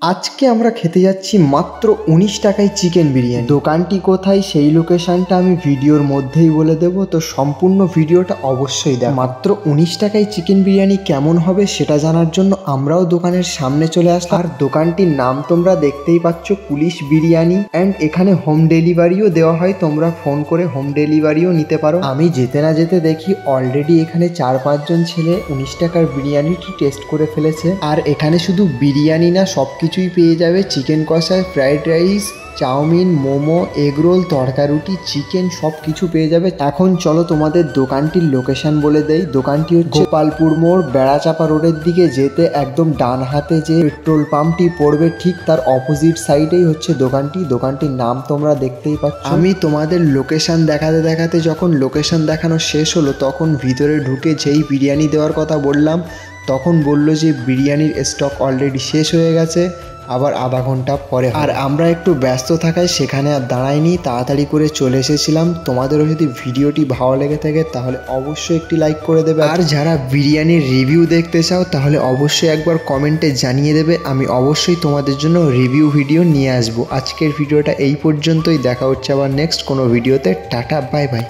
আজকে আমরা খেতে যাচ্ছি মাত্র 19 টাকায় চিকেন বিরিয়ানি। দোকানটি কোথায় সেই লোকেশনটা আমি ভিডিওর মধ্যেই বলে দেব, তো সম্পূর্ণ ভিডিওটা অবশ্যই দেখো। মাত্র 19 টাকায় চিকেন বিরিয়ানি কেমন হবে সেটা জানার জন্য আমরাও দোকানের সামনে চলে আসলাম। আর দোকানটির নাম তোমরা দেখতেই পাচ্ছ, পুলিশ বিরিয়ানি। অ্যান্ড এখানে হোম ডেলিভারিও দেওয়া হয়, তোমরা ফোন করে হোম ডেলিভারিও নিতে পারো। আমি যেতে না যেতে দেখি অলরেডি এখানে 4-5 জন ছেলে 19 টাকার বিরিয়ানিটি টেস্ট করে ফেলেছে। আর এখানে শুধু বিরিয়ানি না, সব কিছুই পেয়ে যাবে। চিকেন কষা, fried rice, chow mein, momo, egg roll, tadka রুটি, চিকেন সব কিছু পেয়ে যাবে। এখন চলো তোমাদের দোকানটির লোকেশন বলে দেই। দোকানটি হচ্ছে গোপালপুর মোড়, বেড়াচাপা রোডের দিকে যেতে একদম ডান হাতে যে পেট্রোল পাম্পটি পড়বে ঠিক তার অপোজিট সাইডেই হচ্ছে দোকানটি। দোকানটির নাম তোমরা দেখতেই পাচ্ছ। আমি তোমাদের লোকেশন দেখাতে দেখাতে যখন লোকেশন দেখানো শেষ হলো, তখন ভিতরে ঢুকে যেই বিরিয়ানি দেওয়ার কথা বললাম, তখন বললো যে বিরিয়ানির স্টক অলরেডি শেষ হয়ে গেছে, আবার আধা ঘন্টা পরে। আর আমরা একটু ব্যস্ত থাকায় সেখানে আর দাঁড়াইনি, তাড়াতাড়ি করে চলে এসেছিলাম। তোমাদেরও যদি ভিডিওটি ভালো লেগে থাকে তাহলে অবশ্যই একটি লাইক করে দেবে। আর যারা বিরিয়ানির রিভিউ দেখতে চাও তাহলে অবশ্যই একবার কমেন্টে জানিয়ে দেবে, আমি অবশ্যই তোমাদের জন্য রিভিউ ভিডিও নিয়ে আসবো। আজকের ভিডিওটা এই পর্যন্তই, দেখা হচ্ছে আবার নেক্সট কোনো ভিডিওতে। Tata, bye bye.